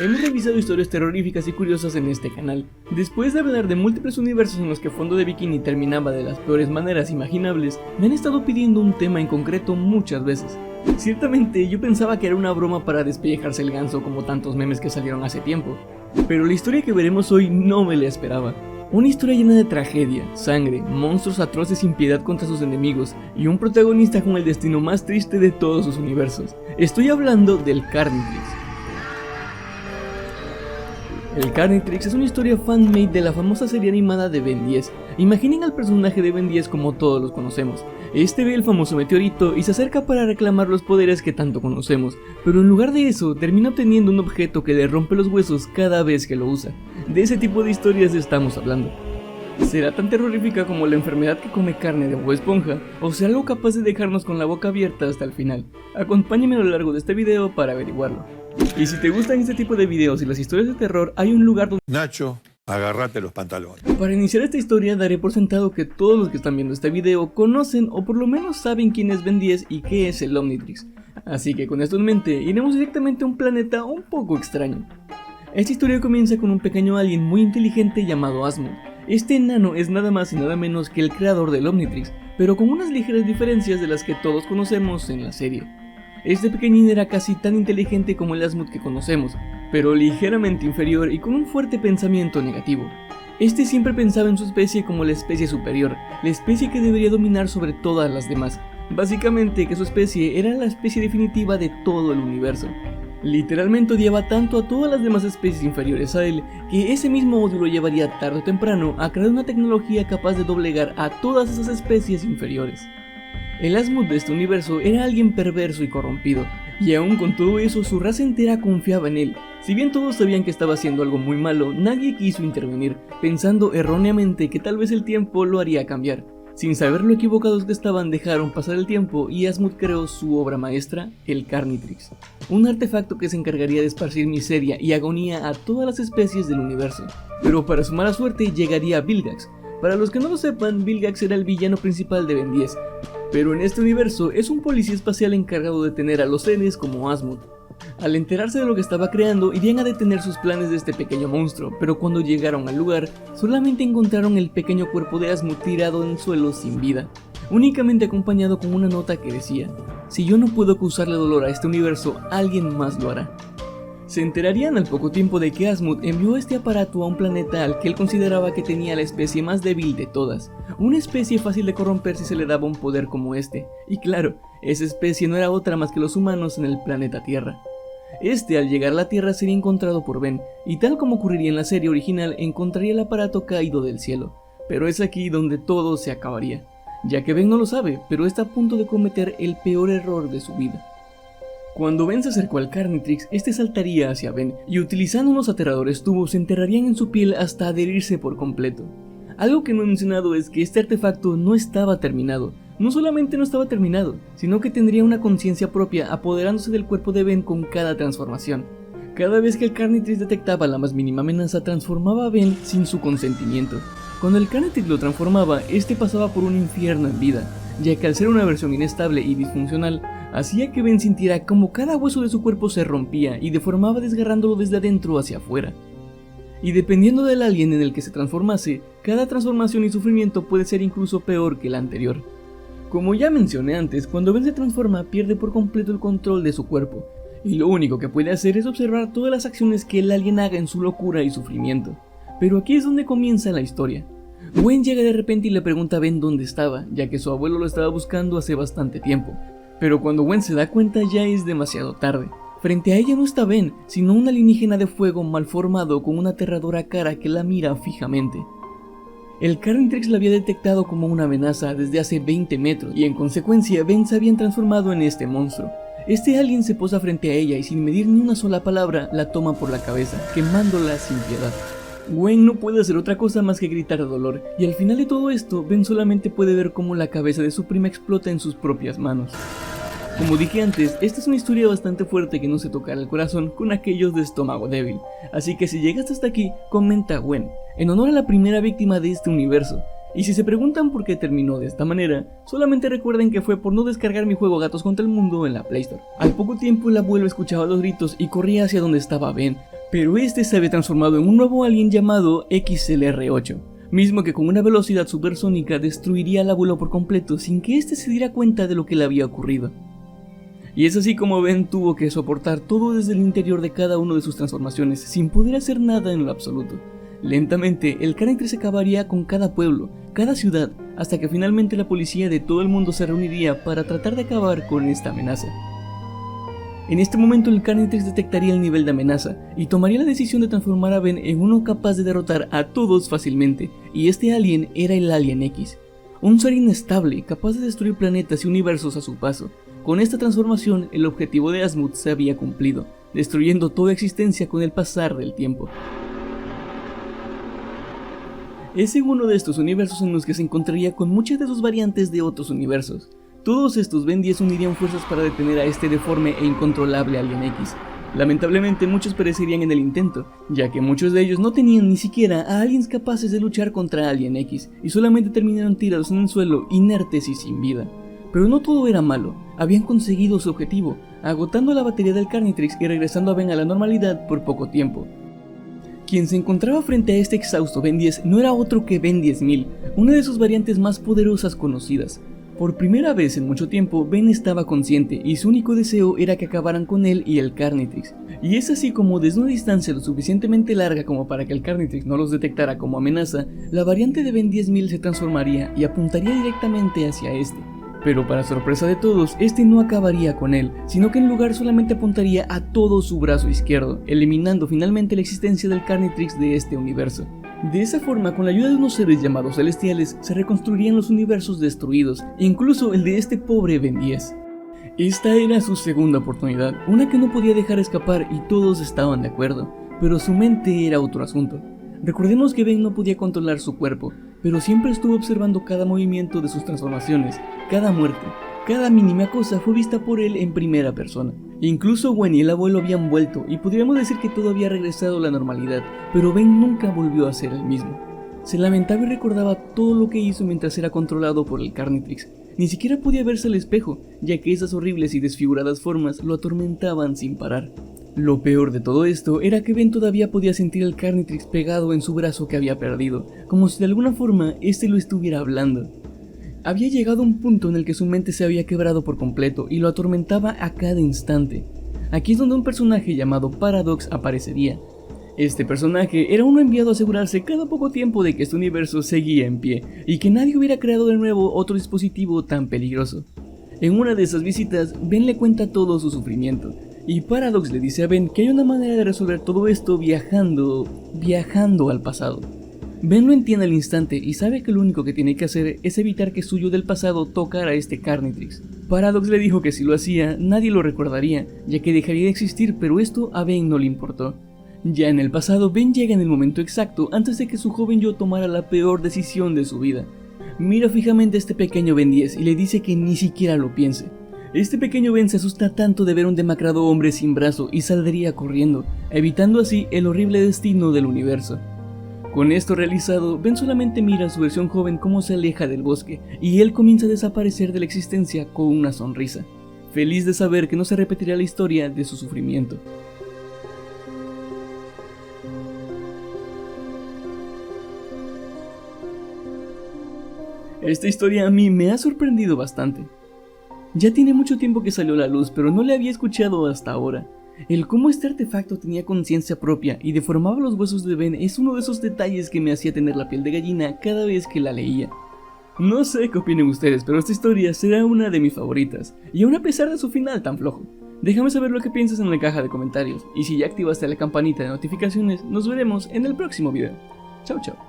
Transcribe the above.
Hemos revisado historias terroríficas y curiosas en este canal. Después de hablar de múltiples universos en los que Fondo de Bikini terminaba de las peores maneras imaginables, me han estado pidiendo un tema en concreto muchas veces. Ciertamente yo pensaba que era una broma para despellejarse el ganso como tantos memes que salieron hace tiempo, pero la historia que veremos hoy no me la esperaba. Una historia llena de tragedia, sangre, monstruos atroces sin piedad contra sus enemigos y un protagonista con el destino más triste de todos sus universos. Estoy hablando del Carnitrix. El Carnitrix es una historia fan-made de la famosa serie animada de Ben 10. Imaginen al personaje de Ben 10 como todos los conocemos. Este ve el famoso meteorito y se acerca para reclamar los poderes que tanto conocemos, pero en lugar de eso termina obteniendo un objeto que le rompe los huesos cada vez que lo usa. De ese tipo de historias estamos hablando. ¿Será tan terrorífica como la enfermedad que come carne de Bob Esponja? ¿O será algo capaz de dejarnos con la boca abierta hasta el final? Acompáñame a lo largo de este video para averiguarlo. Y si te gustan este tipo de videos y las historias de terror, hay un lugar donde... Nacho, agárrate los pantalones. Para iniciar esta historia daré por sentado que todos los que están viendo este video conocen o por lo menos saben quién es Ben 10 y qué es el Omnitrix. Así que con esto en mente, iremos directamente a un planeta un poco extraño. Esta historia comienza con un pequeño alien muy inteligente llamado Asmod. Este enano es nada más y nada menos que el creador del Omnitrix, pero con unas ligeras diferencias de las que todos conocemos en la serie. Este pequeñín era casi tan inteligente como el Asmod que conocemos, pero ligeramente inferior y con un fuerte pensamiento negativo. Este siempre pensaba en su especie como la especie superior, la especie que debería dominar sobre todas las demás. Básicamente que su especie era la especie definitiva de todo el universo. Literalmente odiaba tanto a todas las demás especies inferiores a él, que ese mismo odio lo llevaría tarde o temprano a crear una tecnología capaz de doblegar a todas esas especies inferiores. El Asmod de este universo era alguien perverso y corrompido, y aún con todo eso su raza entera confiaba en él. Si bien todos sabían que estaba haciendo algo muy malo, nadie quiso intervenir, pensando erróneamente que tal vez el tiempo lo haría cambiar. Sin saber lo equivocados que estaban, dejaron pasar el tiempo y Asmod creó su obra maestra, el Carnitrix, un artefacto que se encargaría de esparcir miseria y agonía a todas las especies del universo. Pero para su mala suerte llegaría Vilgax. Para los que no lo sepan, Vilgax era el villano principal de Ben 10, pero en este universo es un policía espacial encargado de detener a los seres como Asmod. Al enterarse de lo que estaba creando, irían a detener sus planes de este pequeño monstruo, pero cuando llegaron al lugar, solamente encontraron el pequeño cuerpo de Asmod tirado en el suelo sin vida, únicamente acompañado con una nota que decía: si yo no puedo causarle dolor a este universo, alguien más lo hará. Se enterarían al poco tiempo de que Asmod envió este aparato a un planeta al que él consideraba que tenía la especie más débil de todas, una especie fácil de corromper si se le daba un poder como este, y claro, esa especie no era otra más que los humanos en el planeta Tierra. Este al llegar a la Tierra sería encontrado por Ben, y tal como ocurriría en la serie original encontraría el aparato caído del cielo, pero es aquí donde todo se acabaría, ya que Ben no lo sabe, pero está a punto de cometer el peor error de su vida. Cuando Ben se acercó al Carnitrix, este saltaría hacia Ben y utilizando unos aterradores tubos se enterrarían en su piel hasta adherirse por completo. Algo que no he mencionado es que este artefacto no estaba terminado. No solamente no estaba terminado, sino que tendría una conciencia propia apoderándose del cuerpo de Ben con cada transformación. Cada vez que el Carnitrix detectaba la más mínima amenaza, transformaba a Ben sin su consentimiento. Cuando el Carnitrix lo transformaba, este pasaba por un infierno en vida, ya que al ser una versión inestable y disfuncional, hacía que Ben sintiera como cada hueso de su cuerpo se rompía y deformaba desgarrándolo desde adentro hacia afuera. Y dependiendo del alien en el que se transformase, cada transformación y sufrimiento puede ser incluso peor que la anterior. Como ya mencioné antes, cuando Ben se transforma pierde por completo el control de su cuerpo, y lo único que puede hacer es observar todas las acciones que el alien haga en su locura y sufrimiento. Pero aquí es donde comienza la historia. Gwen llega de repente y le pregunta a Ben dónde estaba, ya que su abuelo lo estaba buscando hace bastante tiempo. Pero cuando Gwen se da cuenta ya es demasiado tarde. Frente a ella no está Ben, sino un alienígena de fuego mal formado con una aterradora cara que la mira fijamente. El Carnitrix la había detectado como una amenaza desde hace 20 metros y en consecuencia Ben se habían transformado en este monstruo. Este alien se posa frente a ella y sin medir ni una sola palabra la toma por la cabeza, quemándola sin piedad. Gwen no puede hacer otra cosa más que gritar de dolor, y al final de todo esto, Ben solamente puede ver cómo la cabeza de su prima explota en sus propias manos. Como dije antes, esta es una historia bastante fuerte que no se tocará el corazón con aquellos de estómago débil, así que si llegaste hasta aquí, comenta Gwen, en honor a la primera víctima de este universo. Y si se preguntan por qué terminó de esta manera, solamente recuerden que fue por no descargar mi juego Gatos contra el Mundo en la Play Store. Al poco tiempo el abuelo escuchaba los gritos y corría hacia donde estaba Ben, Pero este se había transformado en un nuevo alien llamado XLR-8, mismo que con una velocidad supersónica destruiría al abuelo por completo sin que éste se diera cuenta de lo que le había ocurrido. Y es así como Ben tuvo que soportar todo desde el interior de cada una de sus transformaciones sin poder hacer nada en lo absoluto. Lentamente, el Carnitrix acabaría con cada pueblo, cada ciudad, hasta que finalmente la policía de todo el mundo se reuniría para tratar de acabar con esta amenaza. En este momento el Carnitrix detectaría el nivel de amenaza y tomaría la decisión de transformar a Ben en uno capaz de derrotar a todos fácilmente, y este alien era el Alien X, un ser inestable capaz de destruir planetas y universos a su paso. Con esta transformación el objetivo de Asmuth se había cumplido, destruyendo toda existencia con el pasar del tiempo. Es en uno de estos universos en los que se encontraría con muchas de sus variantes de otros universos. Todos estos Ben 10 unirían fuerzas para detener a este deforme e incontrolable Alien X. Lamentablemente muchos perecerían en el intento, ya que muchos de ellos no tenían ni siquiera a aliens capaces de luchar contra Alien X, y solamente terminaron tirados en el suelo, inertes y sin vida. Pero no todo era malo, habían conseguido su objetivo, agotando la batería del Carnitrix y regresando a Ben a la normalidad por poco tiempo. Quien se encontraba frente a este exhausto Ben 10 no era otro que Ben 10.000, una de sus variantes más poderosas conocidas. Por primera vez en mucho tiempo, Ben estaba consciente y su único deseo era que acabaran con él y el Carnitrix. Y es así como desde una distancia lo suficientemente larga como para que el Carnitrix no los detectara como amenaza, la variante de Ben 10.000 se transformaría y apuntaría directamente hacia este. Pero para sorpresa de todos, este no acabaría con él, sino que en lugar solamente apuntaría a todo su brazo izquierdo, eliminando finalmente la existencia del Carnitrix de este universo. De esa forma, con la ayuda de unos seres llamados celestiales, se reconstruirían los universos destruidos, incluso el de este pobre Ben 10. Esta era su segunda oportunidad, una que no podía dejar escapar y todos estaban de acuerdo, pero su mente era otro asunto. Recordemos que Ben no podía controlar su cuerpo, pero siempre estuvo observando cada movimiento de sus transformaciones, cada muerte, cada mínima cosa fue vista por él en primera persona. Incluso Gwen y el abuelo habían vuelto y podríamos decir que todo había regresado a la normalidad, pero Ben nunca volvió a ser el mismo. Se lamentaba y recordaba todo lo que hizo mientras era controlado por el Carnitrix. Ni siquiera podía verse al espejo, ya que esas horribles y desfiguradas formas lo atormentaban sin parar. Lo peor de todo esto era que Ben todavía podía sentir el Carnitrix pegado en su brazo que había perdido, como si de alguna forma este lo estuviera hablando. Había llegado a un punto en el que su mente se había quebrado por completo y lo atormentaba a cada instante. Aquí es donde un personaje llamado Paradox aparecería. Este personaje era uno enviado a asegurarse cada poco tiempo de que este universo seguía en pie y que nadie hubiera creado de nuevo otro dispositivo tan peligroso. En una de esas visitas, Ben le cuenta todo su sufrimiento, y Paradox le dice a Ben que hay una manera de resolver todo esto viajando al pasado. Ben lo entiende al instante y sabe que lo único que tiene que hacer es evitar que su yo del pasado tocara a este Carnitrix. Paradox le dijo que si lo hacía, nadie lo recordaría, ya que dejaría de existir, pero esto a Ben no le importó. Ya en el pasado, Ben llega en el momento exacto antes de que su joven yo tomara la peor decisión de su vida. Mira fijamente a este pequeño Ben 10 y le dice que ni siquiera lo piense. Este pequeño Ben se asusta tanto de ver un demacrado hombre sin brazo y saldría corriendo, evitando así el horrible destino del universo. Con esto realizado, Ben solamente mira a su versión joven cómo se aleja del bosque y él comienza a desaparecer de la existencia con una sonrisa, feliz de saber que no se repetirá la historia de su sufrimiento. Esta historia a mí me ha sorprendido bastante. Ya tiene mucho tiempo que salió a la luz, pero no le había escuchado hasta ahora. El cómo este artefacto tenía conciencia propia y deformaba los huesos de Ben es uno de esos detalles que me hacía tener la piel de gallina cada vez que la leía. No sé qué opinen ustedes, pero esta historia será una de mis favoritas, y aún a pesar de su final tan flojo. Déjame saber lo que piensas en la caja de comentarios, y si ya activaste la campanita de notificaciones, nos veremos en el próximo video. Chao chao.